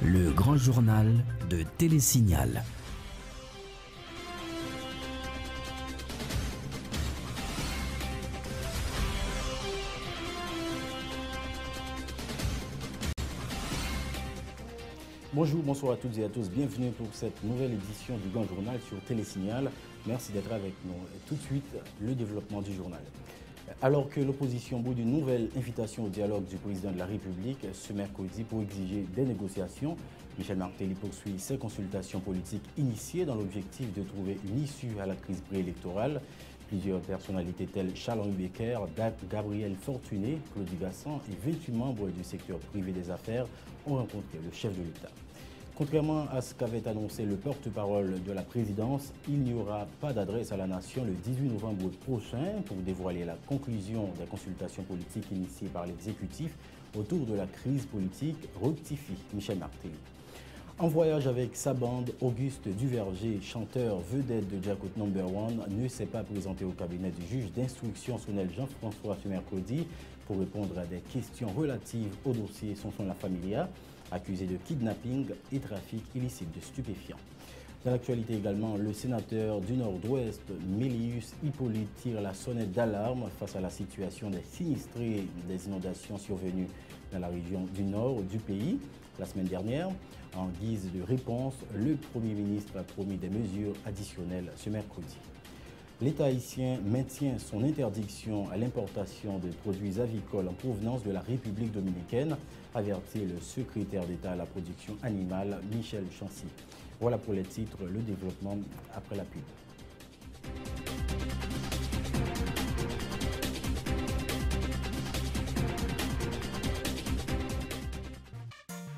Le grand journal de Télésignal. Bonjour, bonsoir à toutes et à tous. Bienvenue pour cette nouvelle édition du Grand Journal sur Télésignal. Merci d'être avec nous. Et tout de suite, le développement du journal. Alors que l'opposition bout d'une nouvelle invitation au dialogue du président de la République ce mercredi pour exiger des négociations, Michel Martelly poursuit ses consultations politiques initiées dans l'objectif de trouver une issue à la crise préélectorale. Plusieurs personnalités telles Charles-Henri Becker, Gabriel Fortuné, Claudie Gassan et 28 membres du secteur privé des affaires ont rencontré le chef de l'État. Contrairement à ce qu'avait annoncé le porte-parole de la présidence, il n'y aura pas d'adresse à la nation le 18 novembre prochain pour dévoiler la conclusion des consultations politiques initiées par l'exécutif autour de la crise politique, rectifie Michel Martelly. En voyage avec sa bande, Auguste Duverger, chanteur vedette de Jackot No. 1, ne s'est pas présenté au cabinet du juge d'instruction Sonel Jean-François ce mercredi pour répondre à des questions relatives au dossier Sonson La Familia, accusé de kidnapping et trafic illicite de stupéfiants. Dans l'actualité également, le sénateur du Nord-Ouest, Mélius Hippolyte, tire la sonnette d'alarme face à la situation des sinistrés des inondations survenues dans la région du nord du pays. La semaine dernière, en guise de réponse, le Premier ministre a promis des mesures additionnelles ce mercredi. L'État haïtien maintient son interdiction à l'importation de produits avicoles en provenance de la République dominicaine, avertit le secrétaire d'État à la production animale, Michel Chancy. Voilà pour les titres, le développement après la pub.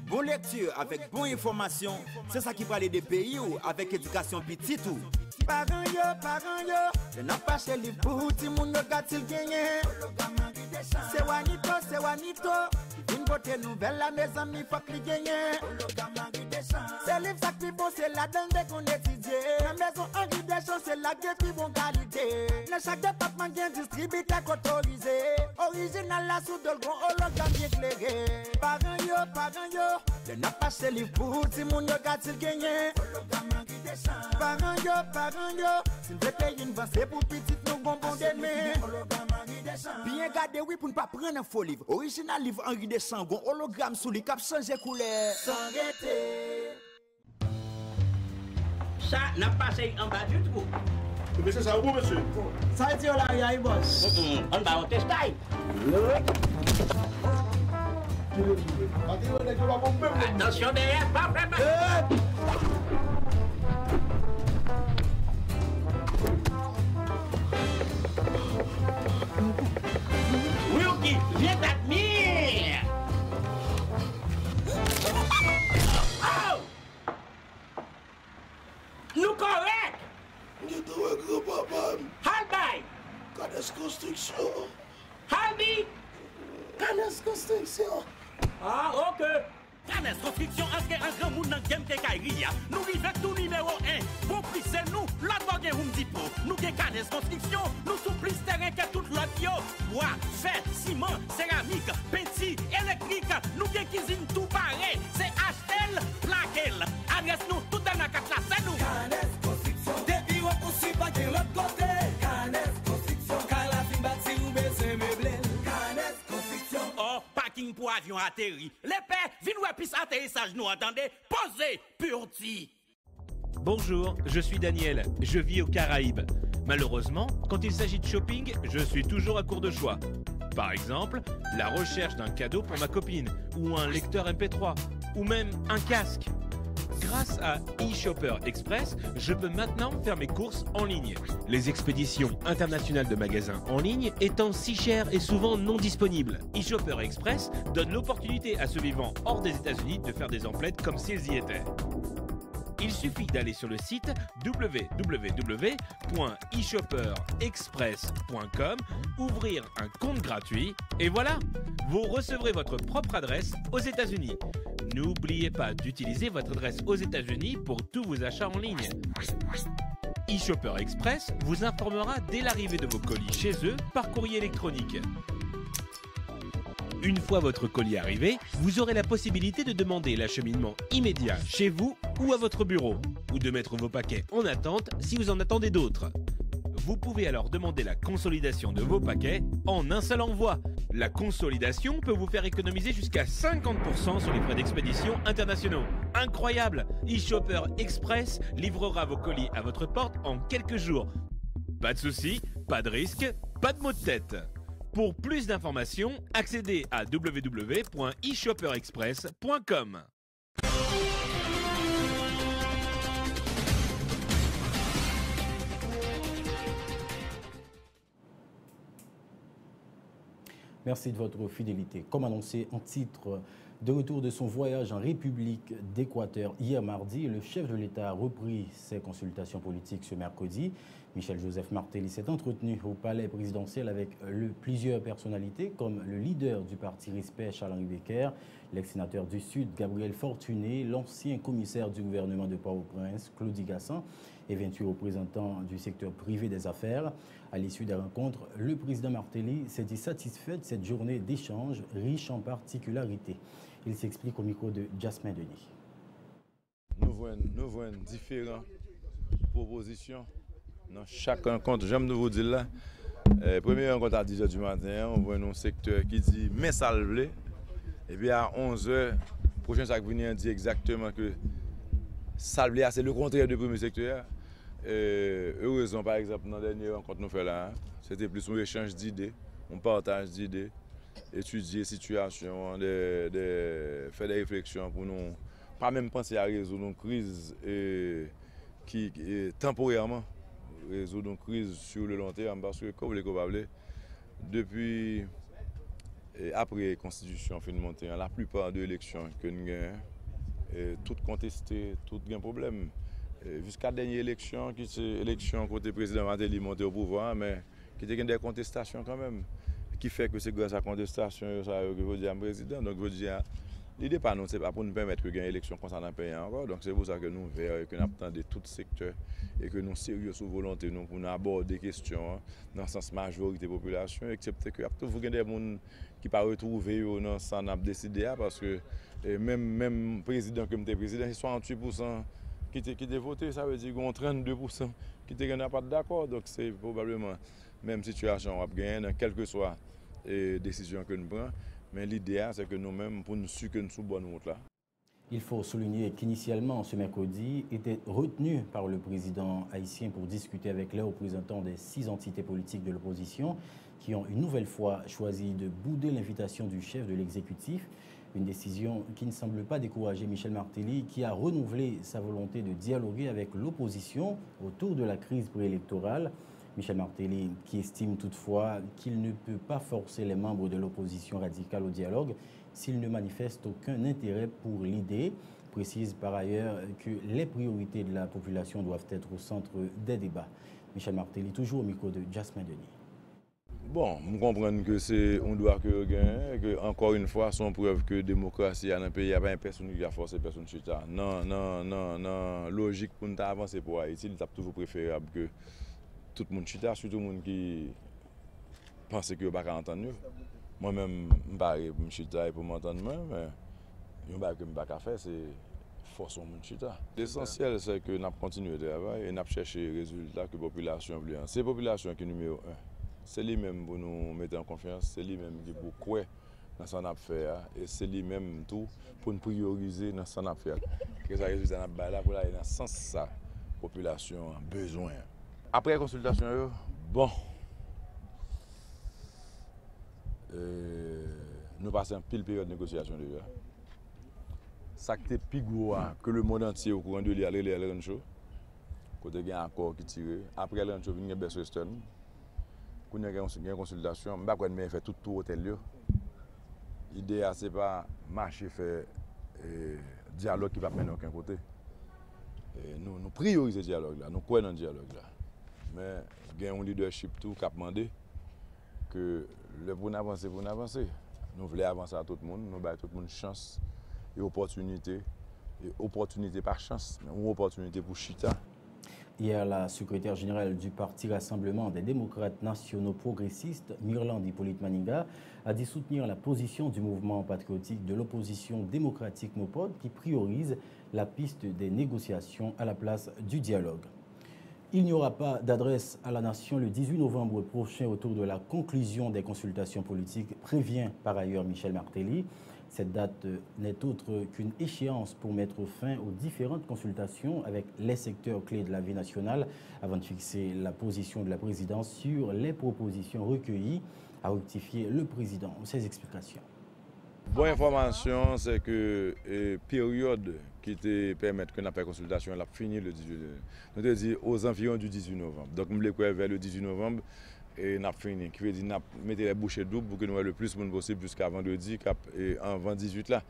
Bonne lecture avec bonne information, c'est ça qui parle des pays ou avec éducation petite ou. Parents yo, je n'ai pas chez les bouts, si mon nogatil gagné. C'est Wanito, une beauté nouvelle, la maison mi faut que gagné. C'est livre ça qui bon, c'est la donne qu'on étudie. La maison Henri Deschamps, c'est la guerre qui bon qualité. Le chaque département vient distributeur autorisé. Original la sous de gros hologramme éclairé. Parents yo, je n'ai pas chez les bouts, si mon nogatil gagné. Parents yo, si vous payez une vente, c'est pour petite nous bonbons d'aimer. Bien gardé, oui, pour ne pas prendre un faux livre. Original livre Henri Deschamps, gon hologramme sous les cap changer couleur. Sans arrêter. Ça n'a pas passé en bas du tout. Monsieur, ça va vous, monsieur? Ça a été là, il boss. On va au testail. Attention derrière, pas vraiment. Wilkie, viens t'admire. Oh! Nous correct. Nous devons grand-papa. Halbay. Canes Construction. Halbi. Canes Construction. Ah, ok. Canes Construction, un grand monde dans game Kekaïria. Nous vivons tout numéro 1. Pour plus c'est nous, l'autre bagage room dipo. Nous avons Canes Construction, nous sommes plus terrain que tout l'autre yo. Bois, fer, ciment, céramique, peinture, électrique. Nous avons cuisine tout pareil. C'est HL, Plaquel. Adresse nous tout dans la 4 là, c'est nous. Canes Construction, des bureaux pour suivre pas de l'autre côté. Canes Construction, car la fin bâti ou baisser meublé. Canes Construction. Oh, parking pour avion atterri. Les pères, viens ouais piste atterrissage, nous entendez? Posez, purti. Bonjour, je suis Daniel, je vis aux Caraïbes. Malheureusement, quand il s'agit de shopping, je suis toujours à court de choix. Par exemple, la recherche d'un cadeau pour ma copine, ou un lecteur MP3, ou même un casque. Grâce à eShopper Express, je peux maintenant faire mes courses en ligne. Les expéditions internationales de magasins en ligne étant si chères et souvent non disponibles, eShopper Express donne l'opportunité à ceux vivant hors des États-Unis de faire des emplettes comme s'ils y étaient. Il suffit d'aller sur le site www.eshopperexpress.com, ouvrir un compte gratuit et voilà, vous recevrez votre propre adresse aux États-Unis. N'oubliez pas d'utiliser votre adresse aux États-Unis pour tous vos achats en ligne. eShopper Express vous informera dès l'arrivée de vos colis chez eux par courrier électronique. Une fois votre colis arrivé, vous aurez la possibilité de demander l'acheminement immédiat chez vous ou à votre bureau, ou de mettre vos paquets en attente si vous en attendez d'autres. Vous pouvez alors demander la consolidation de vos paquets en un seul envoi. La consolidation peut vous faire économiser jusqu'à 50% sur les frais d'expédition internationaux. Incroyable! eShopper Express livrera vos colis à votre porte en quelques jours. Pas de soucis, pas de risque, pas de maux de tête. Pour plus d'informations, accédez à www.eshopperexpress.com. Merci de votre fidélité. Comme annoncé en titre, de retour de son voyage en République d'Équateur hier mardi, le chef de l'État a repris ses consultations politiques ce mercredi. Michel-Joseph Martelly s'est entretenu au palais présidentiel avec plusieurs personnalités comme le leader du parti Respect, Charles-Henri Becker, l'ex-sénateur du Sud, Gabriel Fortuné, l'ancien commissaire du gouvernement de Port-au-Prince, Claudie Gassan, et 28 représentants du secteur privé des affaires. À l'issue des rencontres, le président Martelly s'est dit satisfait de cette journée d'échange riche en particularités. Il s'explique au micro de Jasmin Denis. Nous voyons différentes propositions dans chaque rencontre. J'aime de vous dire là, première rencontre à 10h du matin, on voit un secteur qui dit mais ça le voulait. Et puis à 11h, prochain sac venir dit exactement que ça le voulait, c'est le contraire du premier secteur. Heureusement, par exemple, dans la dernière rencontre nous fait là, c'était plus un échange d'idées, un partage d'idées, étudier la situation, faire des réflexions pour nous, pas même penser à résoudre une crise qui temporairement résoudre une crise sur le long terme, parce que, comme vous l'avez parlé, depuis après la Constitution fin de monter, la plupart des élections que nous avons, toutes contestées, toutes un problème. Jusqu'à la dernière élection, qui c'est l'élection côté président Martelly monté au pouvoir, mais qui était des contestations quand même, qui fait que c'est grâce à la contestation que je veux dire à président. Donc je veux dire, l'idée pas nous, c'est pas pour nous permettre que gagne élection concernant le pays encore. Donc c'est pour ça que nous verrons que nous attendons tout secteur et que nous sommes sérieux sur volonté nous pour nous aborder des questions dans le sens majorité de la population, excepté que vous avez des gens qui ne peuvent pas retrouver dans le sens décidé parce que même président comme le président, c'est 68% qui était voté, ça veut dire qu'on 32% qui n'étaient pas d'accord. Donc c'est probablement la même situation à gagner dans quelle que soit la décision que nous prenons. Mais l'idée, c'est que nous-mêmes, pour nous sûrs que nous sommes bonne route là. Il faut souligner qu'initialement, ce mercredi, était retenu par le président haïtien pour discuter avec les représentants des 6 entités politiques de l'opposition qui ont une nouvelle fois choisi de bouder l'invitation du chef de l'exécutif. Une décision qui ne semble pas décourager Michel Martelly, qui a renouvelé sa volonté de dialoguer avec l'opposition autour de la crise préélectorale. Michel Martelly, qui estime toutefois qu'il ne peut pas forcer les membres de l'opposition radicale au dialogue s'ils ne manifestent aucun intérêt pour l'idée, précise par ailleurs que les priorités de la population doivent être au centre des débats. Michel Martelly, toujours au micro de Jasmin Denis. Bon, nous comprenons que c'est on doit que gagner, que encore une fois, c'est une preuve que la démocratie dans un pays, il n'y a pas personne qui a forcé personne chita. Non, logique pour nous avancer pour Haïti, il est toujours préférable que tout le monde chita, surtout le monde qui pense qu'il ne va pas entendre. Moi-même, je ne pas chita pour m'entendre, mais ce que je ne peux pas faire, c'est forcer le monde chita. L'essentiel, c'est que nous continuons de travailler et nous cherchons les résultats que la population veut. C'est la population qui est numéro 1. C'est lui-même pour nous mettre en confiance, c'est lui-même qui pour croire dans ce qu'on a fait et c'est lui-même tout pour nous prioriser dans ce qu'on a fait. Que ça résulte dans là pour aller dans ce sens ça, la population a besoin. Après la consultation, bon, nous passons en pile période de négociation déjà. Ça qui est plus gros que le monde entier au courant de l'aller les ranchos. Côté il y a un accord qui tire. Après le rancho, il y a Best Western. Quand il y a une consultation, je ne sais pas si fait tout l'hôtel. L'idée, ce n'est pas marcher, faire dialogue qui ne va pas mener aucun côté. Nous priorisons le dialogue, nous croyons dans le dialogue. Mais il y a un leadership tout qui a demandé que pour avancer, nous voulons avancer à tout le monde, nous voulons tout le monde chance et opportunité par chance, mais une opportunité pour chita. Hier, la secrétaire générale du Parti Rassemblement des démocrates nationaux progressistes, Mirland Hippolyte Maninga, a dit soutenir la position du mouvement patriotique de l'opposition démocratique Mopod qui priorise la piste des négociations à la place du dialogue. Il n'y aura pas d'adresse à la nation le 18 novembre prochain autour de la conclusion des consultations politiques, prévient par ailleurs Michel Martelly. Cette date n'est autre qu'une échéance pour mettre fin aux différentes consultations avec les secteurs clés de la vie nationale avant de fixer la position de la présidence sur les propositions recueillies, a rectifié le président. Ses explications. Bonne information, c'est que la période qui te permet que la consultation elle a fini le 18 novembre. Nous te dit aux environs du 18 novembre. Donc, nous voulons vers le 18 novembre. Et nous avons fini. Qui veut dire nous mettons les bouchées doubles pour que nous ayons le plus possible jusqu'à vendredi et en 18 là.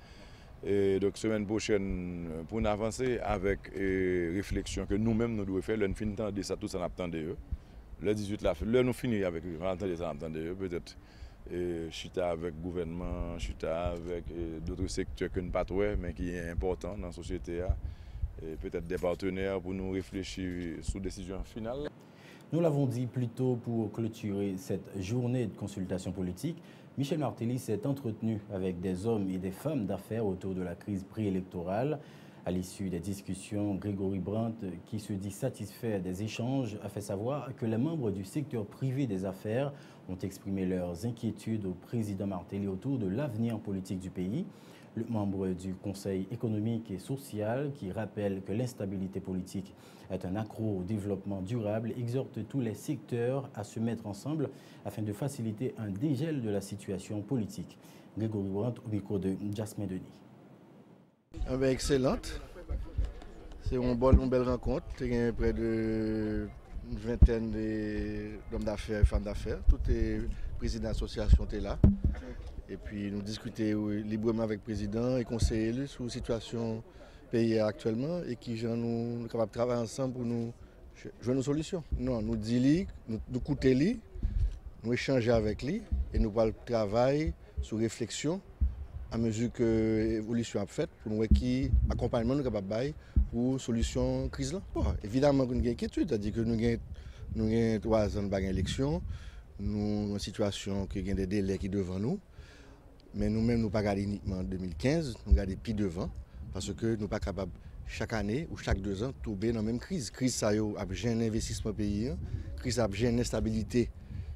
Et donc semaine prochaine pour nous avancer avec réflexion que nous-mêmes nous devons faire. Nous finissons de ça, tout ça nous attendons. Le 18 là, nous finissons avec nous attendons ça, peut-être chuta avec le gouvernement, chuta avec d'autres secteurs que nous ne pas trouver, mais qui est important dans la société. Et peut-être des partenaires pour nous réfléchir sur décision finale. Nous l'avons dit plus tôt pour clôturer cette journée de consultation politique. Michel Martelly s'est entretenu avec des hommes et des femmes d'affaires autour de la crise préélectorale. À l'issue des discussions, Grégory Brandt, qui se dit satisfait des échanges, a fait savoir que les membres du secteur privé des affaires ont exprimé leurs inquiétudes au président Martelly autour de l'avenir politique du pays. Le membre du Conseil économique et social, qui rappelle que l'instabilité politique est un accroc au développement durable, exhorte tous les secteurs à se mettre ensemble afin de faciliter un dégel de la situation politique. Grégory Brandt au micro de Jasmin Denis. Excellente. C'est une belle rencontre. Il y a près de une vingtaine d'hommes d'affaires et femmes d'affaires. Tous les présidents d'association étaient là. Et puis nous discuter librement avec le président et conseiller sur la situation pays actuellement et qui nous sommes capables de travailler ensemble pour nous jouer nos solutions. Non, nous disons, nous écoutons lui, nous échangeons avec lui et nous parlons de travail sur réflexion à mesure que l'évolution a fait pour nous voir qui accompagnement nous sommes capables de pour la solution de la crise. Bon, évidemment, nous avons une inquiétude, c'est-à-dire que nous avons 3 ans d'élection, nous avons une situation qui a des délais qui sont devant nous. Mais nous-mêmes, nous ne regardons pas uniquement en 2015, nous regardons plus devant, parce que nous ne sommes pas capables, chaque année ou chaque 2 ans, de tomber dans la même crise. La crise, ça a un investissement pays, la crise a une instabilité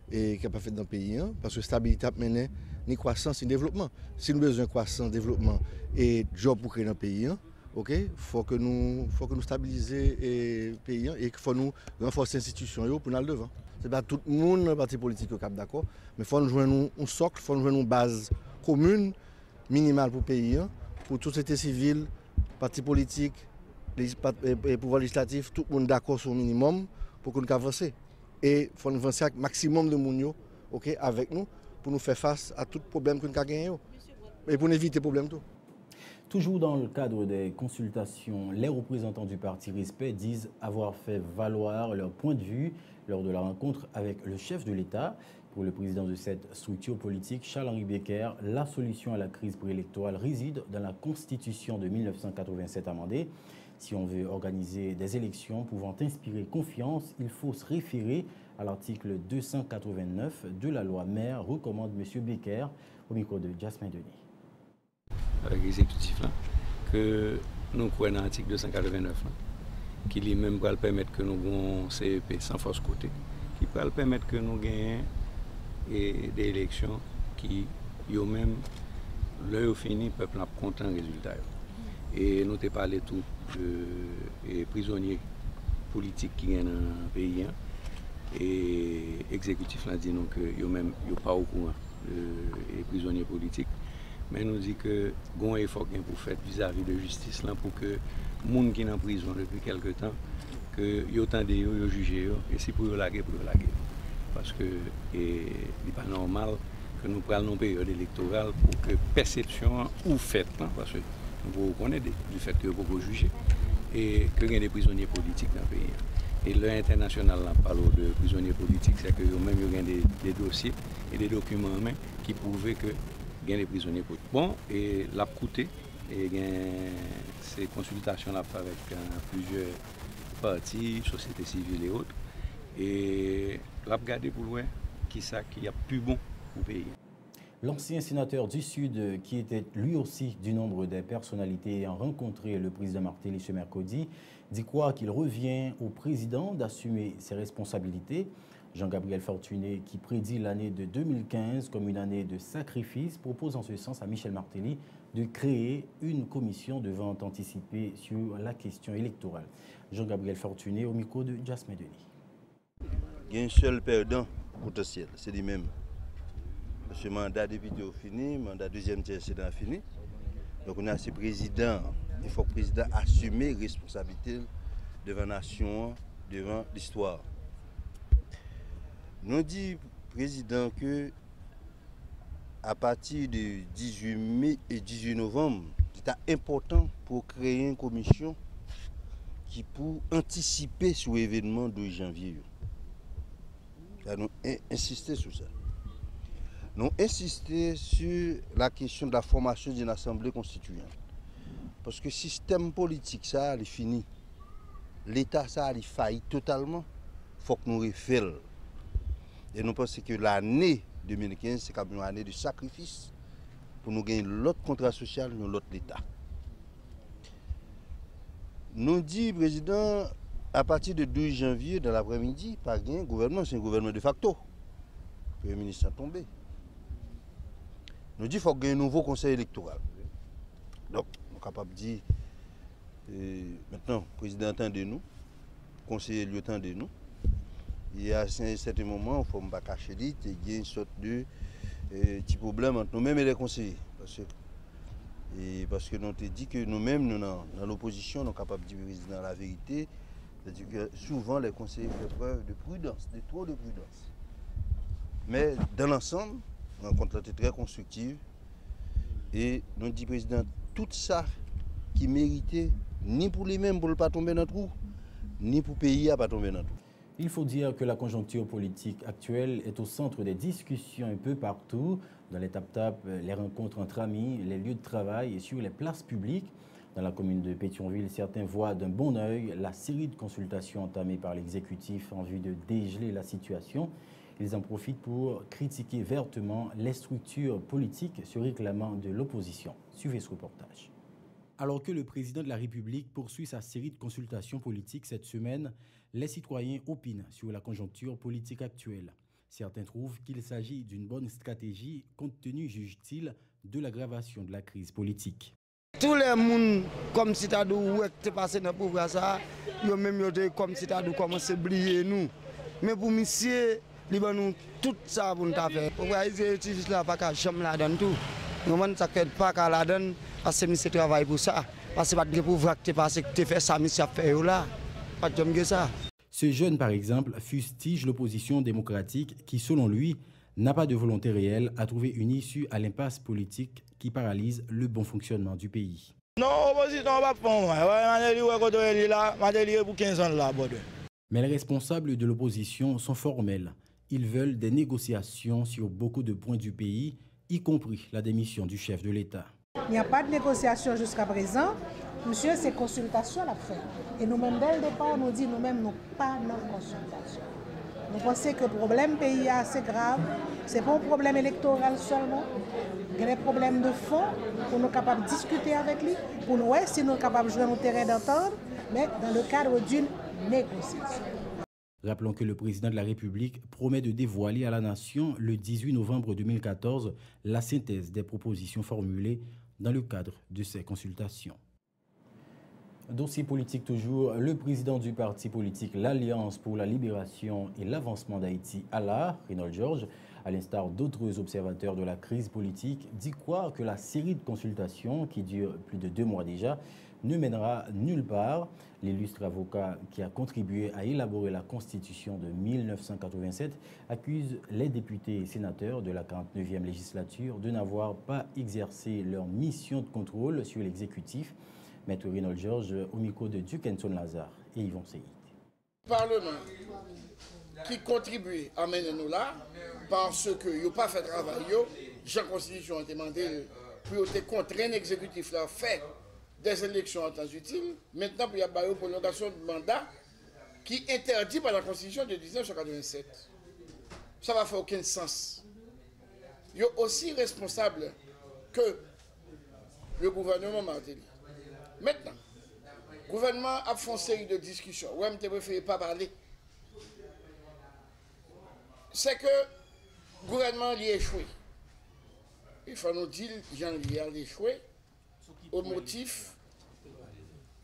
qui n'a pas fait dans le pays, parce que la stabilité a mené ni croissance ni développement. Si nous avons besoin de croissance, développement et de job pour créer dans le pays, il faut que nous stabilisions le pays et qu'il faut nous renforcer les institutions pour nous aller devant. Ce n'est pas tout le monde dans le parti politique qui est d'accord, mais il faut nous joindre un socle, il faut nous joindre une base commune, minimale pour le pays, pour toute société civile, partis politiques, les pouvoirs législatifs, tout le monde d'accord sur le minimum pour que nous avancions. Et il faut nous avancer avec le maximum de monde avec nous pour nous faire face à tout problème que nous avons gagné et pour éviter les problèmes. Toujours dans le cadre des consultations, les représentants du parti Respect disent avoir fait valoir leur point de vue lors de la rencontre avec le chef de l'État. Pour le président de cette structure politique, Charles-Henri Becker, la solution à la crise préélectorale réside dans la Constitution de 1987 amendée. Si on veut organiser des élections pouvant inspirer confiance, il faut se référer à l'article 289 de la loi Maire, recommande M. Becker au micro de Jasmin Denis. Avec l'exécutif là, que nous croyons dans l'article 289 là, qui lui-même va permettre que nous ayons un CEP sans force côté, qui va permettre que nous gagnions des élections qui, eux-mêmes, leur fini, le peuple n'a pas content du résultat. Et nous avons parlé tout de prisonniers politiques qui sont dans le pays. Et l'exécutif a dit que eux-mêmes ne sont pas au courant des prisonniers politiques. Mais nous dit que il y a un effort pour faire vis-à-vis de la justice là, pour que les gens qui sont en prison depuis quelque temps, que ils attendent, ils jugent, et si pour eux laguer, pour eux laguer. Parce que il n'est pas normal que nous prenions une période électorale pour que perception ou fait, parce que nous connaissons du fait que beaucoup jugés, et qu'il y a des prisonniers politiques dans le pays. Et l'international parle de prisonniers politiques, c'est que même il y a des dossiers et des documents en main qui prouvent que il y a des prisonniers politiques. Bon, et l'a coûté, et ces consultations là avec plusieurs partis, société civile et autres. Et la regarder pour loin qui ça qui a plus bon pour le pays. L'ancien sénateur du Sud, qui était lui aussi du nombre des personnalités ayant rencontré le président Martelly ce mercredi, dit quoi qu'il revient au président d'assumer ses responsabilités. Jean-Gabriel Fortuné, qui prédit l'année de 2015 comme une année de sacrifice, propose en ce sens à Michel Martelly de créer une commission devant anticiper sur la question électorale. Jean-Gabriel Fortuné au micro de Jasmine Denis. Il y a un seul perdant potentiel, c'est lui-même. Parce que le mandat député est fini, le mandat deuxième tiers c'est fini. Donc on a ce président, il faut que le président assume les responsabilités devant la nation, devant l'histoire. Nous dit président que à partir du 18 mai et 18 novembre, c'est important pour créer une commission qui pour anticiper sur l'événement de janvier. Nous insister sur ça. Nous insister sur la question de la formation d'une assemblée constituante. Parce que le système politique, ça, il est fini. L'État, ça, il faillit totalement. Il faut que nous refaisions. Et nous pensons que l'année 2015, c'est comme une année de sacrifice pour nous gagner l'autre contrat social, nous l'autre l'État. Nous dit, président, à partir du 12 janvier, dans l'après-midi, pas gain gouvernement, c'est un gouvernement de facto. Le Premier ministre a tombé. Nous dit qu'il faut gagner un nouveau conseil électoral. Donc, nous sommes capables de dire, maintenant, le président attendez-nous, le conseiller lui attendez-nous. Il y a un certain moment, il ne faut pas cacher, il y a une sorte de petit problème entre nous-mêmes et les conseillers. Parce que nous avons dit que nous-mêmes, dans l'opposition, nous sommes capables de dire au président la vérité. C'est-à-dire que souvent, les conseillers font preuve de prudence, de trop de prudence. Mais dans l'ensemble, la rencontre était très constructive. Et nous dit président, tout ça qui méritait, ni pour lui-même pour ne pas tomber dans le trou, ni pour le pays à ne pas tomber dans le trou. Il faut dire que la conjoncture politique actuelle est au centre des discussions un peu partout, dans les tap-tap, les rencontres entre amis, les lieux de travail et sur les places publiques. Dans la commune de Pétionville, certains voient d'un bon œil la série de consultations entamées par l'exécutif en vue de dégeler la situation. Ils en profitent pour critiquer vertement les structures politiques se réclamant de l'opposition. Suivez ce reportage. Alors que le président de la République poursuit sa série de consultations politiques cette semaine, les citoyens opinent sur la conjoncture politique actuelle. Certains trouvent qu'il s'agit d'une bonne stratégie compte tenu, jugent-ils, de l'aggravation de la crise politique. Tous les gens, comme si tu as passé dans le pouvoir, ils même comme si tu as commencé à oublier nous. Mais pour monsieur, ils ont tout ça pour nous faire. Pour voir les étudiants là, pas qu'à jamais la donne tout. Nous ne savons pas qu'à la donne parce que monsieur travaille pour ça. Parce que pas de pouvoir parce que tu fais ça, monsieur fait là. Pas de ça. Ce jeune, par exemple, fustige l'opposition démocratique qui, selon lui, n'a pas de volonté réelle à trouver une issue à l'impasse politique qui paralyse le bon fonctionnement du pays. Non, l'opposition ne va pas. Mais les responsables de l'opposition sont formels. Ils veulent des négociations sur beaucoup de points du pays, y compris la démission du chef de l'État. Il n'y a pas de négociation jusqu'à présent. Monsieur, c'est consultation à faire. Et nous-mêmes, dès le départ, nous disons nous-mêmes, nous pas de consultation. Nous pensons que le problème pays est assez grave. Ce n'est pas un problème électoral seulement. Il y a des problèmes de fond pour nous capables de discuter avec lui, pour nous voir si nous sommes capables de jouer nos terrains d'entendre, mais dans le cadre d'une négociation. Rappelons que le président de la République promet de dévoiler à la nation le 18 novembre 2014 la synthèse des propositions formulées dans le cadre de ces consultations. Dossier politique toujours, le président du parti politique l'Alliance pour la libération et l'avancement d'Haïti, ALA, Reynold Georges, à l'instar d'autres observateurs de la crise politique, dit croire que la série de consultations, qui dure plus de 2 mois déjà, ne mènera nulle part. L'illustre avocat qui a contribué à élaborer la Constitution de 1987 accuse les députés et sénateurs de la 49e législature de n'avoir pas exercé leur mission de contrôle sur l'exécutif. Maître Reynold Georges au micro de Dukenson Lazare et Yvon Seyid. Parlement qui contribue à mener nous là parce que n'a pas fait travail, la Constitution a demandé pour contraindre l'exécutif à faire des élections en temps utile. Maintenant, pour y avoir une prolongation de mandat qui est interdit par la Constitution de 1987. Ça ne va faire aucun sens. Ils sont aussi responsables que le gouvernement Martelly. Maintenant, le gouvernement a fait une série de discussions. Ouais, je ne préfère pas parler. C'est que le gouvernement a échoué. Il faut nous dire qu'il a échoué au motif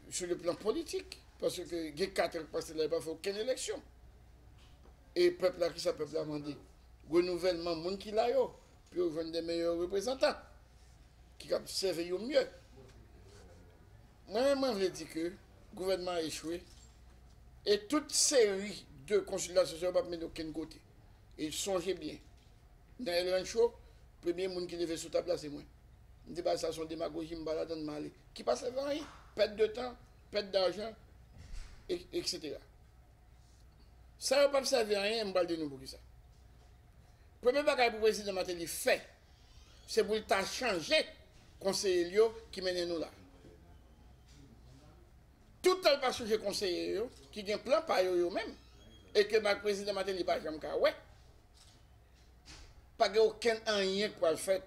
sur le plan politique. Parce que il y a 4 ans passés, il n'y a pas fait aucune élection. Et le peuple là, qui ça peuple a demandé renouvellement, monde qui l'a yo, puis on des meilleurs représentants qui ont servi au mieux. Moi, je dis que le gouvernement a échoué. Et toute série de consultations ne va pas mettre aucun côté. Et songez bien. Dans le show, le premier monde qui levait sous ta place, c'est moi. Je dis pas ça, son démagogie, je balade dans le mal. Qui passe à rien, perte de temps, perte d'argent, etc. Ça ne va pas servir à rien, je ne vais pas de nous pour ça. Le premier bagage pour le président Martelly fait, c'est pour le changer le conseiller qui mène nous là. Tout le temps, pas changer le conseiller qui a un plan par eux-mêmes, et que le président Martelly pas jamais ouais. Pas aucun rien pour le faire.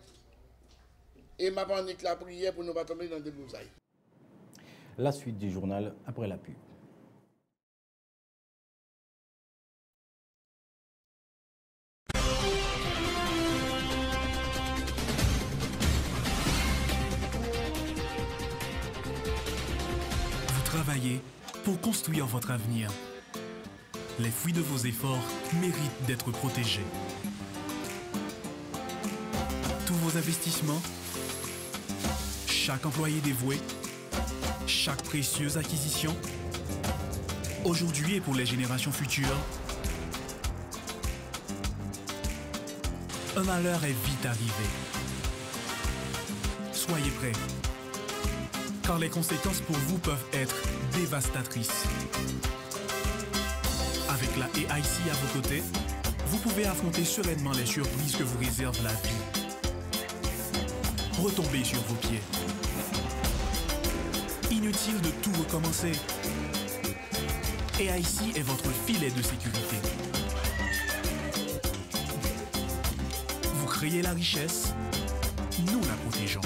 Et m'a demandé la prière pour ne pas tomber dans des bousailles. La suite du journal après la pub. Vous travaillez pour construire votre avenir. Les fruits de vos efforts méritent d'être protégés. Tous vos investissements, chaque employé dévoué, chaque précieuse acquisition, aujourd'hui et pour les générations futures, un malheur est vite arrivé. Soyez prêts, car les conséquences pour vous peuvent être dévastatrices. Avec la AIC à vos côtés, vous pouvez affronter sereinement les surprises que vous réserve la vie. Retombez sur vos pieds. Inutile de tout recommencer. AIC est votre filet de sécurité. Vous créez la richesse, nous la protégeons.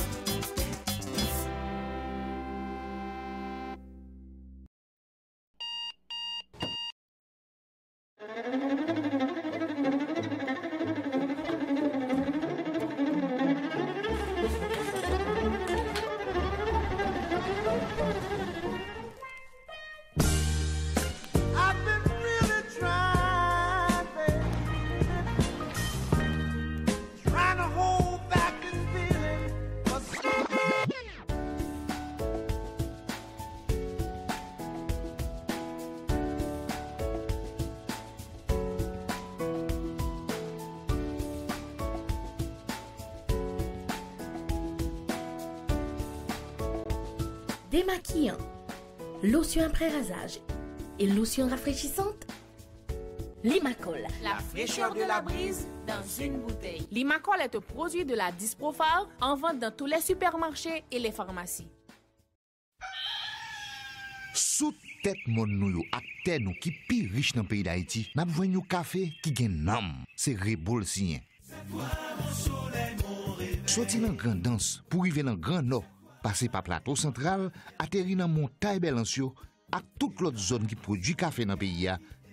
Démaquillant, lotion après rasage et lotion rafraîchissante. Limacol. La fraîcheur de la brise dans une bouteille. Limacol est un produit de la Disprofar en vente dans tous les supermarchés et les pharmacies. Sous tête mon nou ak terre nou qui pi riche dans le pays d'Haïti, n'a besoin de café qui gen nam, c'est Rebol sien. Sorti dans grand danse pour arriver dans grand nord, passer par plateau central, atterrir dans montagne Belancio, ak toute l'autre zone qui produit café dans le pays,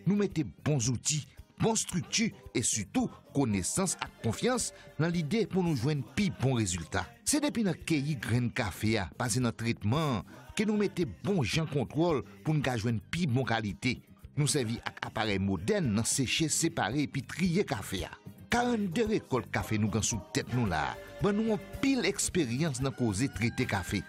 nous mettons bons outils, bonne structure et surtout connaissance et confiance dans l'idée pour nous joindre plus bons résultats. C'est depuis notre cueilli grain café à passer dans traitement que nous mettons bon gens contrôle pour nous joindre plus bonne qualité. Nous servons avec appareil moderne dans sécher, séparer et puis trier café. 42 récoltes café nous gagnons sous tête nous là. Ben nous avons pile expérience dans causer traiter café.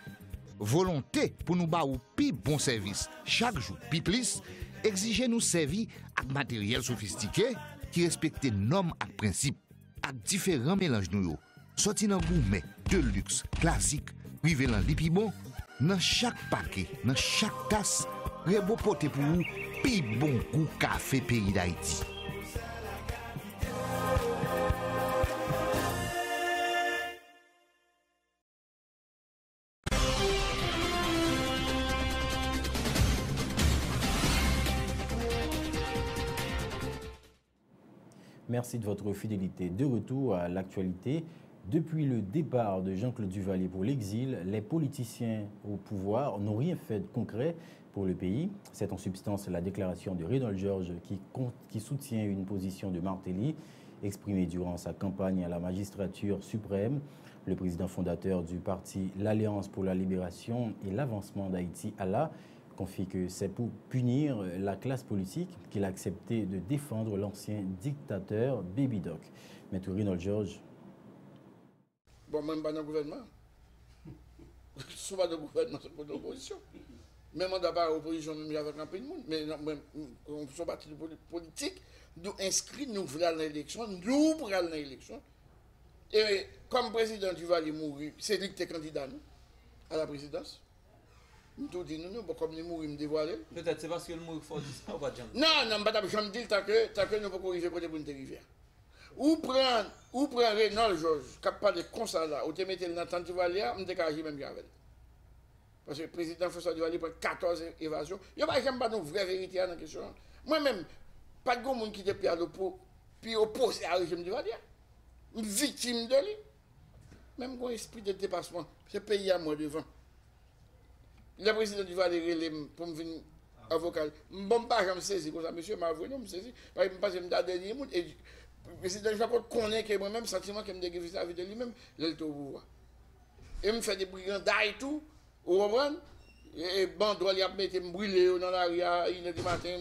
Volonté pour nous ba ou plus bon service chaque jour plus plus. Exiger nous servir avec matériel sophistiqué qui respecte normes et principes avec différents mélanges nous. Sorti dans gourmet, de luxe, classique, rivé dans lipibon, dans chaque paquet, dans chaque tasse, Rebo pote pour vous, pi bon goût café pays d'Haïti. Merci de votre fidélité. De retour à l'actualité. Depuis le départ de Jean-Claude Duvalier pour l'exil, les politiciens au pouvoir n'ont rien fait de concret pour le pays. C'est en substance la déclaration de Reynold Georges qui soutient une position de Martelly exprimée durant sa campagne à la magistrature suprême. Le président fondateur du parti L'Alliance pour la libération et l'avancement d'Haïti, Allah, confie que c'est pour punir la classe politique qu'il a accepté de défendre l'ancien dictateur Baby Doc. Maître Reynold Georges. Bon, même pas dans le gouvernement. Souvent dans le gouvernement, c'est pour l'opposition. Même on d'abord l'opposition, même avec un peu de monde. Mais on fait partie de politique, nous inscrits, nous voulons l'élection, nous prenons l'élection. Et comme président Duvalier mourir, c'est lui qui est candidat nous, à la présidence. Nous tout dit nous, comme nous mourir, nous dévoiler. Peut-être c'est parce que le mourir faut dire ça ou pas jamais. Non, je me dis tant que nous ne pouvons pas arriver côté pour une rivière. Ou prendre Reynold Georges, qui parle comme ça là, ou te mettre dans le Duvalier, on décage même avec. Parce que le président François Duvalier prend 14 évasions. Il n'y a pas de vraie vérité dans la question. Moi-même, pas de monde qui était puis opposé à régime Duvalier. Une victime de lui. Même un esprit de dépassement. Ce pays à moi devant. Le président Duvalier pour me venir avocat. Je ne peux pas me saisir comme ça, monsieur m'a avoué, me saisir. Parce que je me dis à dernier mot. Et le président Duvalier connaît que moi-même, sentiment que je me déguise la vie de lui-même, il est au pouvoir. Et me fait des brigandages et tout. Vous comprenez? Et bandole, il a mis brûlé dans la rue, il est du matin,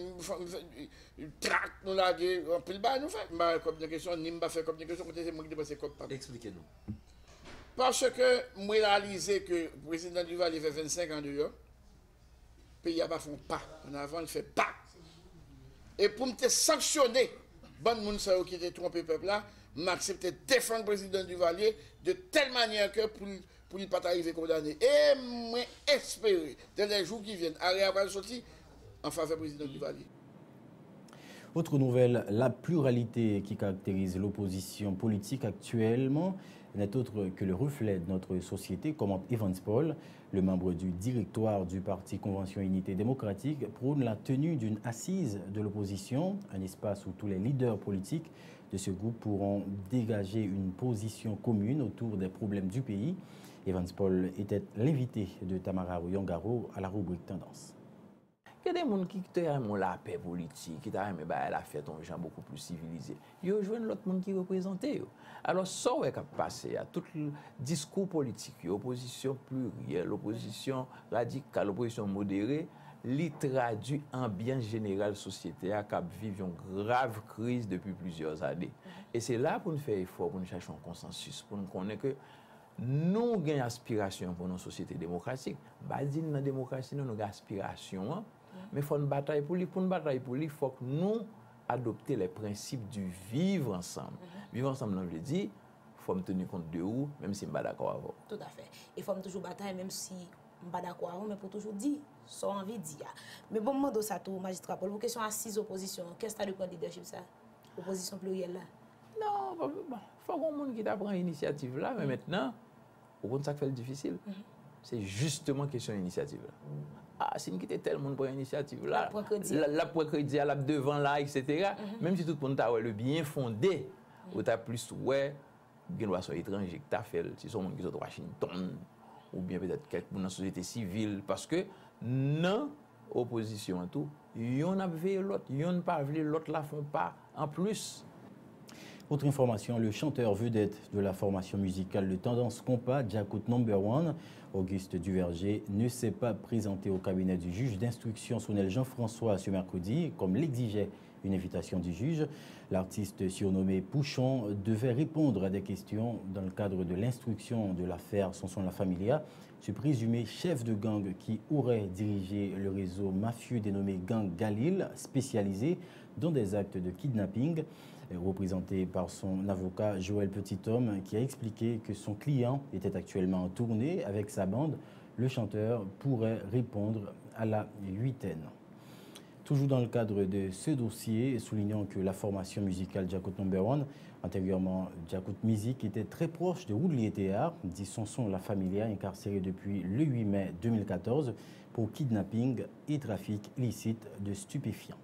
il traque, nous l'a dit, on peut le bas, nous fait. Ma communication, ni m'a fait communication, c'est moi qui dépasse comme pas. Expliquez-nous. Parce que moi, j'ai réalisé que le président Duvalier fait 25 ans dehors, le pays n'a pas fait pas. En avant, il fait pas. Et pour me sanctionner, bon monde qui était trompé le peuple là, m'a accepté de défendre le président Duvalier de telle manière que pour ne pas arriver condamné. Et moi, espérer, dans les jours qui viennent, arrêter à sortir en faveur du président Duvalier. Autre nouvelle, la pluralité qui caractérise l'opposition politique actuellement n'est autre que le reflet de notre société, commente Evans Paul, le membre du directoire du parti Convention Unité Démocratique, prône la tenue d'une assise de l'opposition, un espace où tous les leaders politiques de ce groupe pourront dégager une position commune autour des problèmes du pays. Evans Paul était l'invité de Tamara Yongaro à la rubrique Tendance. Il y a des gens qui ont la paix politique, qui ont la fête en gens beaucoup plus civilisés. Ils rejoignent l'autre monde qui représente. Alors, ça qui a passé à tout le discours politique, l'opposition plurielle, l'opposition radicale, l'opposition modérée, li traduit ambiance générale société qui vit une grave crise depuis plusieurs années. Et c'est là pour nous faire effort, pour nous chercher un consensus, pour nous connaître que nous avons une aspiration pour nos sociétés démocratiques. Dans la démocratie, nous avons une aspiration, mais il faut une bataille pour lui. Pour une bataille pour lui, il faut que nous adopter les principes du vivre ensemble. Vivre ensemble, on veut dire, il faut me tenir compte de où, même si je ne suis pas d'accord avec vous. Tout à fait. Il faut toujours bataille, même si je ne suis pas d'accord avec vous, mais pour toujours dire, sans envie de dire. Mais bon, moi, ça tout, magistrat Paul, pour question assise opposition, qu'est-ce que tu as de leadership ça? Opposition plurielle là? Non, il faut qu'on monde qui prend l'initiative là, mais maintenant, au contraire, ça fait le difficile. C'est justement question d'initiative là. Ah, si nous quittons tel monde pour l'initiative là, la pour crédit à la devant là, etc. Même si tout le monde a le bien fondé, ou tu as plus ouais, bien soit étranger que tu as fait, si sont qui sont de Washington, ou bien peut-être quelqu'un dans la société civile, parce que non, opposition tout, yon a vu l'autre, yon pas vu l'autre la font pas en plus. Autre information, le chanteur vedette de la formation musicale de tendance compas, Djakout No.1, Auguste Duverger, ne s'est pas présenté au cabinet du juge d'instruction Sonel Jean-François ce mercredi, comme l'exigeait une invitation du juge. L'artiste surnommé Pouchon devait répondre à des questions dans le cadre de l'instruction de l'affaire Sonson La Familia, ce présumé chef de gang qui aurait dirigé le réseau mafieux dénommé Gang Galil, spécialisé dans des actes de kidnapping. Représenté par son avocat Joël Petithomme, qui a expliqué que son client était actuellement en tournée avec sa bande, le chanteur pourrait répondre à la huitaine. Toujours dans le cadre de ce dossier, soulignant que la formation musicale Djakout No.1, antérieurement Djakout Music, était très proche de Woodley Théard, dit Sonson La Familia, incarcéré depuis le 8 mai 2014 pour kidnapping et trafic illicite de stupéfiants.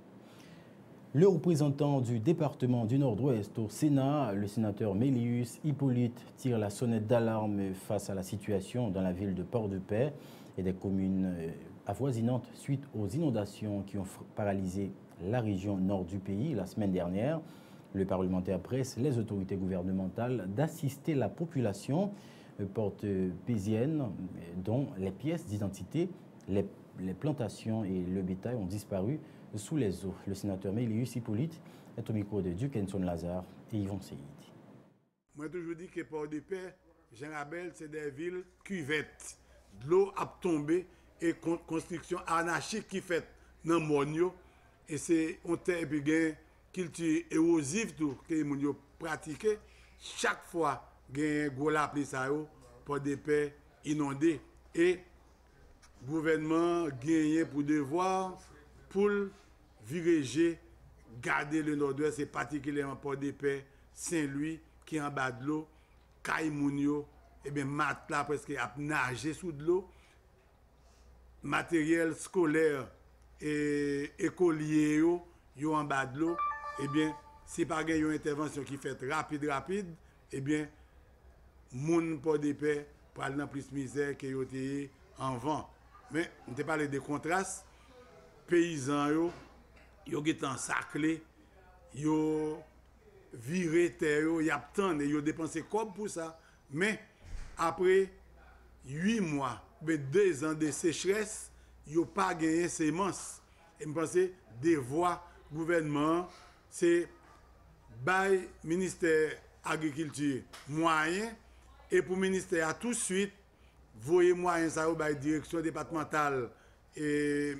Le représentant du département du Nord-Ouest au Sénat, le sénateur Mélius Hippolyte, tire la sonnette d'alarme face à la situation dans la ville de Port-de-Paix et des communes avoisinantes suite aux inondations qui ont paralysé la région nord du pays la semaine dernière. Le parlementaire presse les autorités gouvernementales d'assister la population porte-pézienne dont les pièces d'identité, les plantations et le bétail ont disparu sous les eaux. Le sénateur Mélius Hippolyte est au micro de Dukenson Lazare et Yvon Seyid. Moi, j'ai toujours dit que Port-de-Paix, Jean Rabel, c'est des villes cuvettes. De l'eau a tombé et construction anarchique qui fait dans le monde. Et c'est une terre et culture érosive que les gens pratiquent. Chaque fois qu'il y a un gros lapis, Port-de-Paix inondé. Et le gouvernement gagne pour devoir pour viréger, garder le nord-ouest, et particulièrement Port-de-Paix, Saint-Louis, qui est en bas de l'eau, Caïmounio, et bien Matla presque à nager sous de l'eau, matériel scolaire et écolier, yo en bas de l'eau, et bien si pas une intervention qui fait rapide, et bien moun Port-de-Paix pour aller dans plus misère que yo té en vent. Mais on te parlé de contrastes. Paysans yo qui ensaclés, yo viré terre, y a tant et yo dépensé comme pour ça. Mais après 8 mois, 2 ans de sécheresse, yo pas gagné semences. Et je pense devoir gouvernement c'est bail ministère agriculture moyen et pour ministère tout de suite voyer moyen ça au bail direction départementale et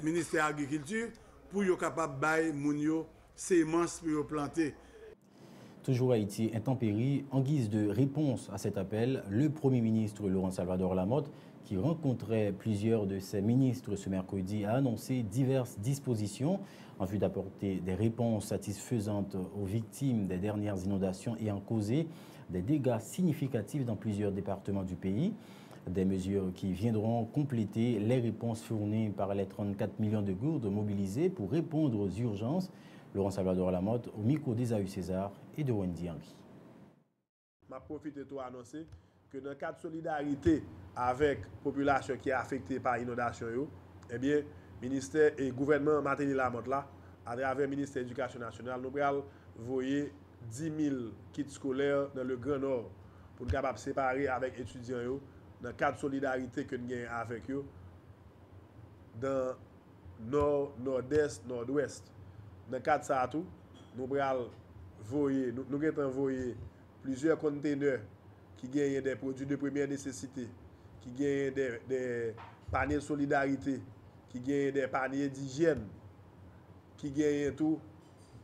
ministère de l'Agriculture pour être capable de bailler les semences pour planter. Toujours Haïti intempérie. En guise de réponse à cet appel, le Premier ministre Laurent Salvador Lamotte, qui rencontrait plusieurs de ses ministres ce mercredi, a annoncé diverses dispositions en vue d'apporter des réponses satisfaisantes aux victimes des dernières inondations ayant causé des dégâts significatifs dans plusieurs départements du pays. Des mesures qui viendront compléter les réponses fournies par les 34 millions de gourdes mobilisées pour répondre aux urgences. Laurent Salvador Lamotte au micro d'Esaü César et de Wendy Henry. Je profite de toi annoncer que dans le cadre de solidarité avec la population qui est affectée par l'inondation, eh bien, ministère et gouvernement Martini Lamotte là, à travers le ministère de l'Éducation nationale, nous allons envoyer 10 000 kits scolaires dans le Grand Nord pour nous capables de séparer avec les étudiants dans le cadre de solidarité que nous avons avec eux dans le nord, nord-est, nord-ouest. Dans le cadre de ça, nous allons envoyer plusieurs conteneurs qui gagnent des produits de première nécessité, qui gagnent des paniers de solidarité, qui gagnent des paniers d'hygiène, qui gagnent tout.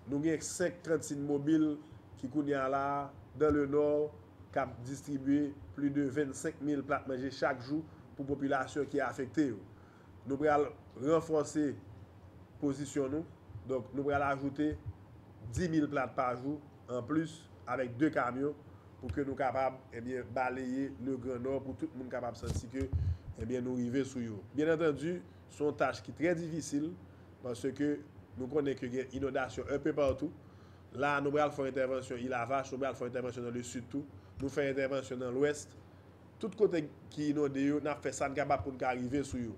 Nous avons 536 mobiles qui sont là dans le nord, qui ont distribué plus de 25 000 plats manger chaque jour pour la population qui est affectée. Nous allons renforcer la position. Donc, nous allons ajouter 10 000 plats par jour en plus avec 2 camions pour que nous soyons capables de balayer le Grand Nord pour tout le monde capable de sentir que nous arrivons sur eux. Bien entendu, c'est une tâche qui est très difficile parce que nous connaissons qu'il y a une inondation un peu partout. Là, nous allons faire intervention il a vache, nous allons faire intervention dans le sud tout, nous faisons intervention dans l'ouest. Tout côté qui est inondé, nous avons fait ça capable pour nous arriver sur eux.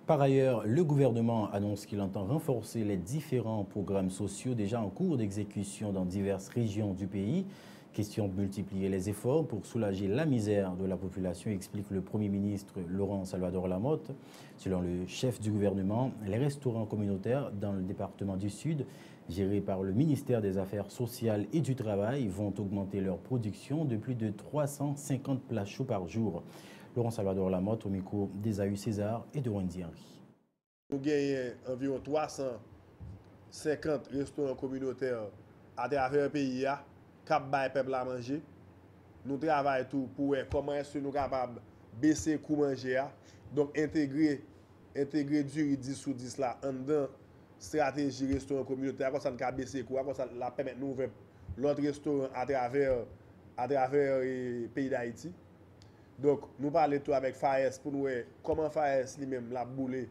Par ailleurs, le gouvernement annonce qu'il entend renforcer les différents programmes sociaux déjà en cours d'exécution dans diverses régions du pays. Question de multiplier les efforts pour soulager la misère de la population, explique le Premier ministre Laurent Salvador Lamotte. Selon le chef du gouvernement, les restaurants communautaires dans le département du Sud, gérés par le ministère des Affaires sociales et du Travail, vont augmenter leur production de plus de 350 plats chauds par jour. Laurent Salvador Lamotte au micro d'Esaü César et de Wendy Henry. Nous gagnons environ 350 restaurants communautaires à travers le pays qui baillent peuple à manger. Nous travaillons tout pour voir comment est-ce que nous sommes capables de baisser le coût manger. Donc intégrer du 10 sur 10 là en dedans stratégie restaurant communautaire, comme ça nous avons baissé le coût, comme ça la permettre nous ouvrir l'autre restaurant à travers le pays d'Haïti. Donc, nous parlons tout avec FAES pour nous voir comment FAES lui-même l'a boulé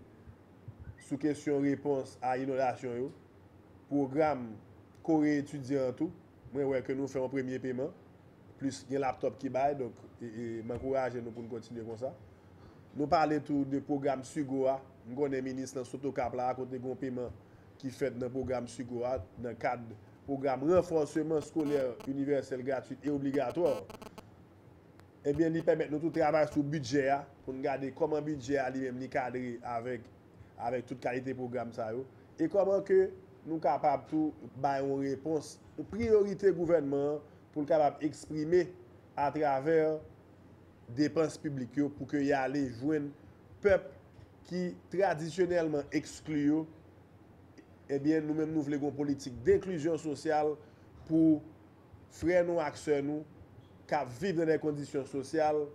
sous question réponse à l'inondation, programme Corée étudiant tout, moi ouais que nous faisons un premier paiement, plus un laptop qui baille, donc m'encourage nous pour continuer comme ça. Nous parlons tout de programme Sugoa, nous connaissons le ministre dans Sotocap là, à côté de paiement qui fait dans le programme Sugoa, dans le cadre du programme renforcement scolaire universel gratuit et obligatoire. Eh bien, il permet nous tout travailler sur le budget pour regarder comment le budget lui-même cadré avec toute qualité de programme ça et comment que nous sommes capables de faire une réponse aux priorités du gouvernement pour capable exprimer à travers dépenses publiques pour que y aller joindre peuple qui traditionnellement exclu. Eh bien, nous-mêmes nous voulons une politique d'inclusion sociale pour frères nous acteurs nous qui vivent dans des conditions sociales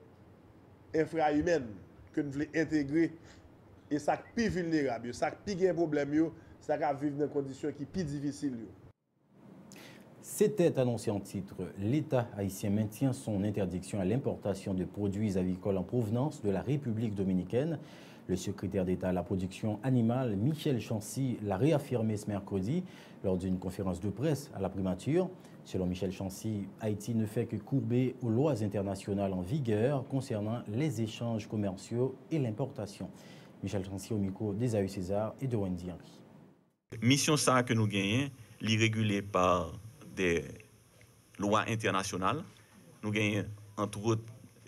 infrahumaines que nous voulons intégrer et ça qui est plus vulnérable, ça qui est plus problème, ça qui vivent dans des conditions qui sont plus difficiles. C'était annoncé en titre. L'État haïtien maintient son interdiction à l'importation de produits avicoles en provenance de la République dominicaine. Le secrétaire d'État à la production animale, Michel Chancy, l'a réaffirmé ce mercredi lors d'une conférence de presse à la primature. Selon Michel Chancy, Haïti ne fait que courber aux lois internationales en vigueur concernant les échanges commerciaux et l'importation. Michel Chancy au micro d'Esaü César et de Wendy Henry. Mission ça que nous gagnons, l'irrégulé par des lois internationales. Nous gagnons entre autres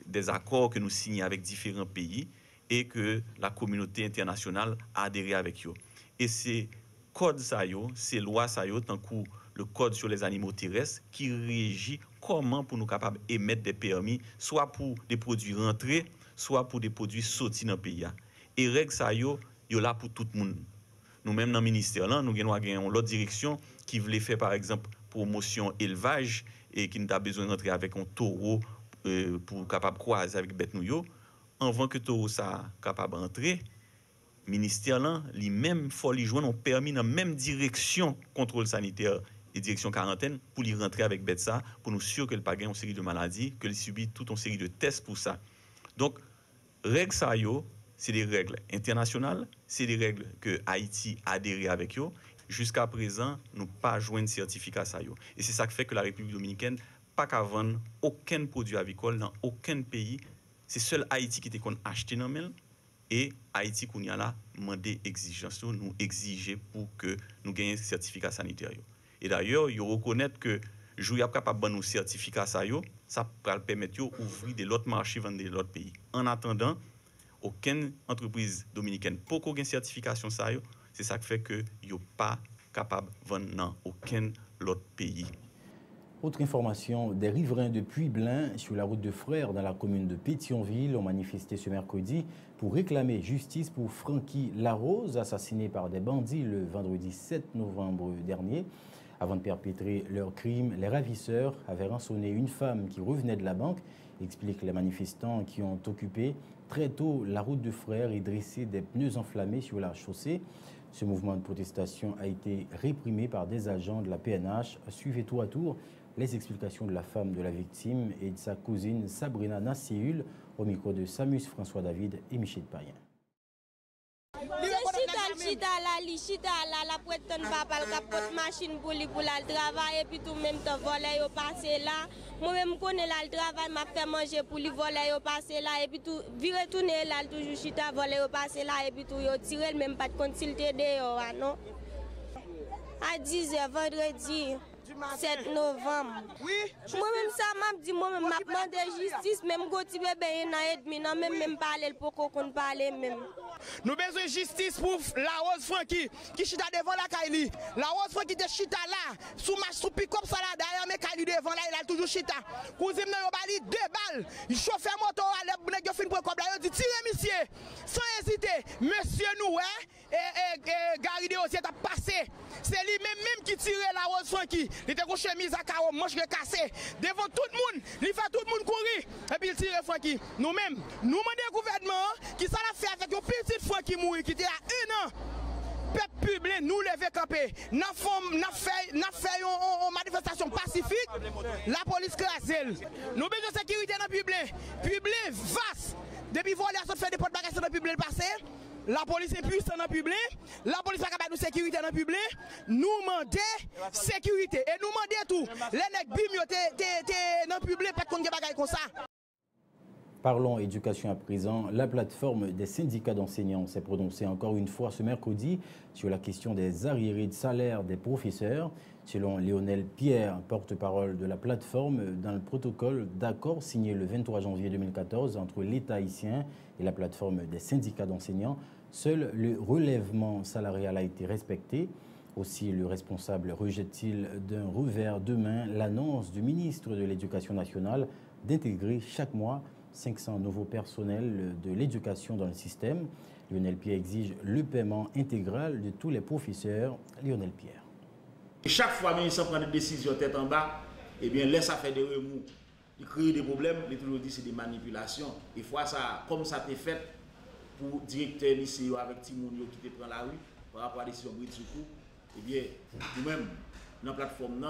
des accords que nous signons avec différents pays et que la communauté internationale a adhéré avec eux. Et ces codes, ces lois, tant que le code sur les animaux terrestres qui régit comment pour nous capables d'émettre des permis, soit pour des produits rentrés, soit pour des produits sortis dans le pays. Et règles ça yo là pour tout le monde. Nous-mêmes dans le ministère, là, nous avons l'autre direction qui voulait faire par exemple promotion élevage et qui n'a besoin de rentrer avec un taureau pour capable croiser avec bête nous. Avant que taureau ça capable rentrer, ministère là, lui-même faut lui joindre un permis dans même direction contrôle sanitaire et direction quarantaine pour lui rentrer avec bête ça pour nous sûr que le pas gagne une série de maladies, que il subit toute une série de tests pour ça. Donc règles ça yo, c'est des règles internationales, c'est des règles que Haïti a adhéré avec eux. Jusqu'à présent, nous pas joint de certificat ça yo. Et c'est ça qui fait que la République dominicaine pas qu'à vendre aucun produit avicole dans aucun pays. C'est seul Haïti qui était qu'on acheté dans mel et Haïti qu'on y a là demandé exigence nous exiger pour que nous gagnions certificat sanitaire. Et d'ailleurs, ils reconnaissent que jouer capable de nous certificat ça va permettre d'ouvrir des autres marchés vendre des autres pays. En attendant, aucune entreprise dominicaine pour qu'aucune certification ça c'est ça qui fait que yo pas capable de vendre dans aucun autre pays. Autre information, des riverains de Puy-Blain sur la route de Frères dans la commune de Pétionville ont manifesté ce mercredi pour réclamer justice pour Francky Larose, assassiné par des bandits le vendredi 7 novembre dernier. Avant de perpétrer leur crime, les ravisseurs avaient rançonné une femme qui revenait de la banque, expliquent les manifestants qui ont occupé très tôt la route de Frères et dressé des pneus enflammés sur la chaussée. Ce mouvement de protestation a été réprimé par des agents de la PNH. Suivez tour à tour les explications de la femme de la victime et de sa cousine Sabrina Nasséul au micro de Samus François David et Michel Payen. Chita la prétend papa le capote machine pour lui pour le travail et puis tout même temps voler au passé là moi même connais là le travail m'a fait manger pour lui voler au passé là et puis tout virer tourner là toujours chita voler au passé là et puis tout yo tirer même pas de consulter dehors non à 10h vendredi 7 novembre. Oui. Moi-même, ça m'a dit, moi-même, m'a demandé justice, même quand tu bébé, même parler pour qu'on parle même. Nous avons besoin de justice pour la Rose Francky qui chita devant la Kaili. La Rose Francky de chita là, sous ma sous pick-up ça là, derrière mais Kaili devant là, il a toujours chita. Cousine n'a pas dit 2 balles. Il chauffe moto, il a fait une pour là, il dit tirez monsieur, sans hésiter. Monsieur nous, et Garidé aussi a passé. C'est lui-même qui tirait la Rose Francky. Il était en chemise à carreau, manche cassée. Devant tout le monde, il fait tout le monde courir. Et puis il tire Francky. Nous-mêmes, nous demandons au gouvernement qui ça l'a fait avec une petite Francky mourir qui était à 1 an. Peuple public, nous lever camper. Nous fait une manifestation pacifique. La police crasée. Nous avons besoin de sécurité dans le public. Public vaste. Depuis voler, ça fait des portes bagages dans le public passé. la police est puissante dans le public, la police pas capable de sécurité dans le public, nous demandons sécurité et nous demandons tout. Les nèg bim yo te dans le public pas qu'on bagay comme ça. Parlons éducation à présent. La plateforme des syndicats d'enseignants s'est prononcée encore une fois ce mercredi sur la question des arriérés de salaire des professeurs. Selon Lionel Pierre, porte-parole de la plateforme, dans le protocole d'accord signé le 23 janvier 2014 entre l'État haïtien et la plateforme des syndicats d'enseignants, seul le relèvement salarial a été respecté. Aussi, le responsable rejette-t-il d'un revers de main l'annonce du ministre de l'Éducation nationale d'intégrer chaque mois 500 nouveaux personnels de l'éducation dans le système. Lionel Pierre exige le paiement intégral de tous les professeurs. Lionel Pierre. Chaque fois que le ministre prend des décisions tête en bas, eh bien, laisse ça faire des remous. Il crée des problèmes, il toujours dit que c'est des manipulations. Et fois ça, comme ça t'est fait pour directeur lycée avec Timounio qui te prend la rue par rapport à la décision Bride Soukou, eh bien, nous-mêmes, dans la plateforme,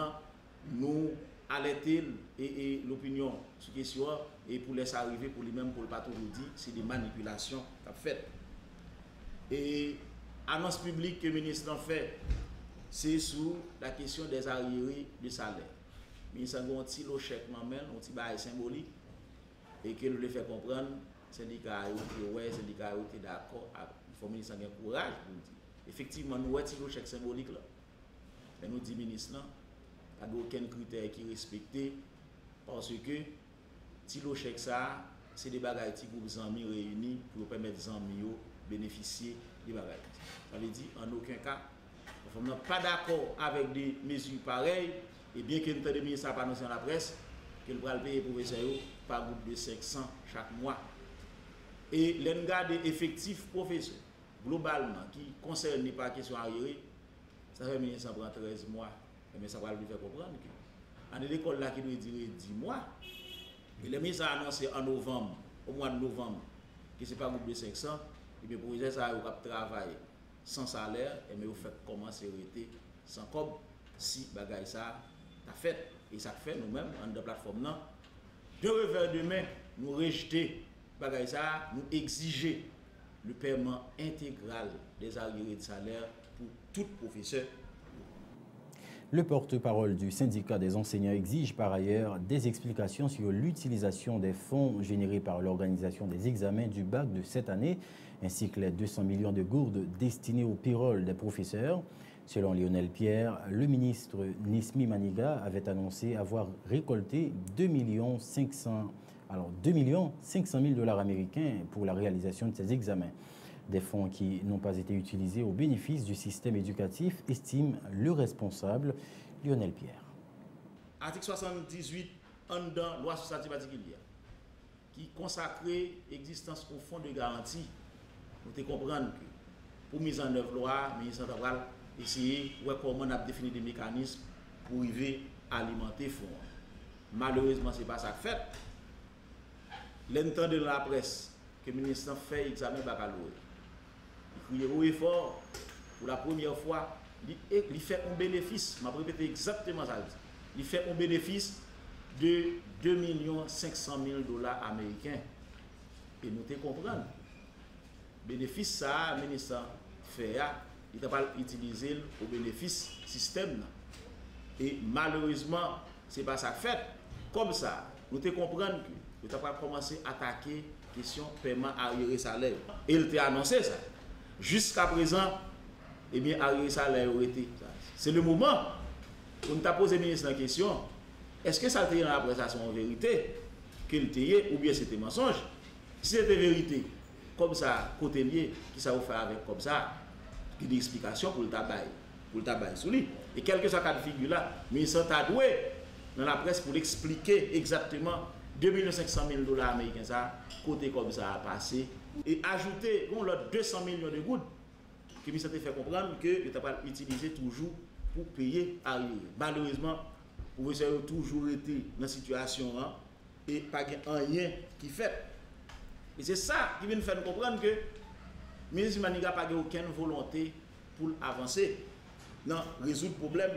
nous alerter et l'opinion sur la question et pour laisser arriver pour lui-même, pour le pas toujours dire, c'est des manipulations qu'a fait. Et annonce publique que le ministre en fait, c'est sur la question des arriérés de salaire. Le ministre a un petit chèque manuel, un petit bail symbolique, et qu'il le fait comprendre, le syndicat est d'accord, il faut que le ministre ait un courage pour dire. Effectivement, nous avons un petit chèque symbolique là. Mais nous dit ministre là, il n'y a aucun critère qui est respecté parce que si le chèque ça, c'est des bagages pour les amis réunis pour permettre aux amis de bénéficier des bagages. Ça veut dire en aucun cas, nous ne sommes pas d'accord avec des mesures pareilles, et bien que nous avons des ministres à annoncer dans la presse, que nous allons payer les professeurs par groupe de 500 chaque mois. Et l'engagement des effectifs professeurs, globalement, qui ne concerne pas la question arriérée, ça fait que le ministre prend 13 mois. Mais ça va lui faire comprendre que en l'école là qui doit durer 10 mois, et le ministre a annoncé en novembre, au mois de novembre, que ce n'est pas un groupe de 500, et bien pour ça, il va travailler sans salaire, et bien vous faites commencer à arrêter sans comme si bagaille ça a fait. Et ça fait nous-mêmes, en de plateforme, de revers de main, nous rejeter bagaille ça, nous exiger le paiement intégral des arriérés de salaire pour tout professeur. Le porte-parole du syndicat des enseignants exige par ailleurs des explications sur l'utilisation des fonds générés par l'organisation des examens du bac de cette année, ainsi que les 200 millions de gourdes destinées au payroll des professeurs. Selon Lionel Pierre, le ministre Nesmi Maniga avait annoncé avoir récolté 2 500 000 dollars américains pour la réalisation de ces examens. Des fonds qui n'ont pas été utilisés au bénéfice du système éducatif, estime le responsable Lionel Pierre. Article 78, en dedans, loi sociale particulière, qui consacre l'existence au fonds de garantie. Nous te comprendre que pour mise en œuvre loi, le ministre va essayer de voir comment on a défini des mécanismes pour arriver à alimenter le fonds. Malheureusement, ce n'est pas ça que fait. L'entend de la presse que le ministre fait examen baccalauréat. Il crie haut et fort pour la première fois. Il fait un bénéfice, je vais répéter exactement ça. Il fait un bénéfice de 2 500 000 dollars américains. Et nous te comprenons. Bénéfice, ça, le ministre fait, il n'a pas utilisé au bénéfice système. Et malheureusement, ce n'est pas ça fait. Comme ça, nous te comprenons que nous avons commencé à attaquer la question paiement arriéré salaire. Et il t'a annoncé ça. Jusqu'à présent, eh bien, arriéré salaire aurait été. C'est le moment où nous avons posé le ministre la question, est-ce que ça a été dans la prestation en vérité, qu'il était ou bien c'était mensonge? Si c'était vérité, comme ça, côté lié, qui ça vous fait avec comme ça, qui des explications pour le tabac sous lui. Et quel que soit le cas de figure là, le ministre a doué dans la presse pour expliquer exactement 2 500 000 dollars américains, ça, côté comme ça a passé, et ajouter l'autre 200 millions de gouttes, qui me fait comprendre que il n'a pas utilisé toujours pour payer arrière. Malheureusement, le professeur a toujours été dans cette situation et pas rien qui fait. Et c'est ça qui vient nous faire comprendre que le ministre Maniga n'a pas aucune volonté pour avancer, non, résoudre le problème.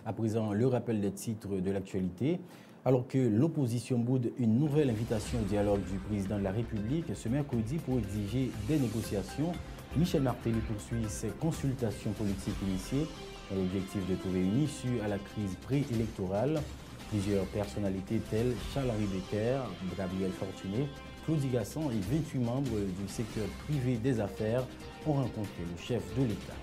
À présent, le rappel des titres de l'actualité. Alors que l'opposition boude une nouvelle invitation au dialogue du président de la République ce mercredi pour exiger des négociations Michel Martelly poursuit ses consultations politiques initiées dans l'objectif de trouver une issue à la crise préélectorale. Plusieurs personnalités telles Charles-Henri Becker, Gabriel Fortuné, Claudie Gasson et 28 membres du secteur privé des affaires ont rencontré le chef de l'État.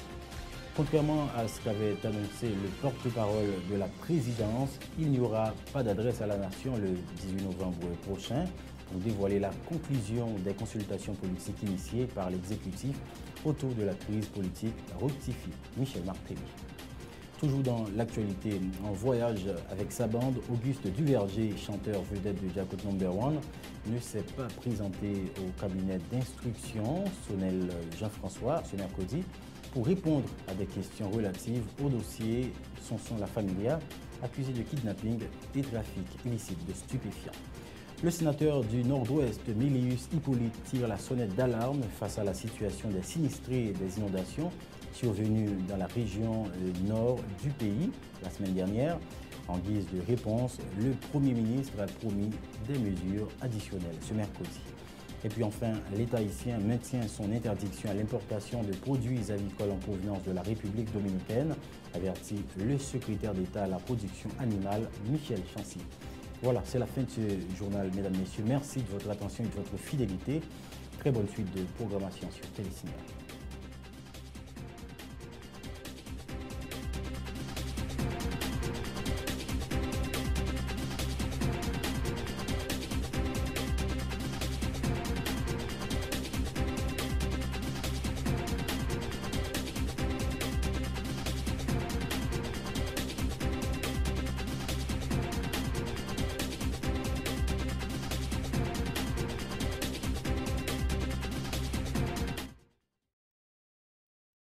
Contrairement à ce qu'avait annoncé le porte-parole de la présidence, il n'y aura pas d'adresse à la nation le 18 novembre prochain pour dévoiler la conclusion des consultations politiques initiées par l'exécutif autour de la crise politique, rectifie Michel Martelly. Toujours dans l'actualité, en voyage avec sa bande, Auguste Duverger, chanteur vedette de Jacob No.1, ne s'est pas présenté au cabinet d'instruction Sonel Jean-François ce mercredi pour répondre à des questions relatives au dossier Sonson La Familia, accusé de kidnapping et trafic illicite de stupéfiants. Le sénateur du Nord-Ouest, Milius Hippolyte, tire la sonnette d'alarme face à la situation des sinistrés et des inondations survenues dans la région nord du pays la semaine dernière. En guise de réponse, le Premier ministre a promis des mesures additionnelles ce mercredi. Et puis enfin, l'État haïtien maintient son interdiction à l'importation de produits avicoles en provenance de la République dominicaine, avertit le secrétaire d'État à la production animale, Michel Chancy. Voilà, c'est la fin de ce journal, mesdames, messieurs. Merci de votre attention et de votre fidélité. Très bonne suite de programmation sur Télésignal.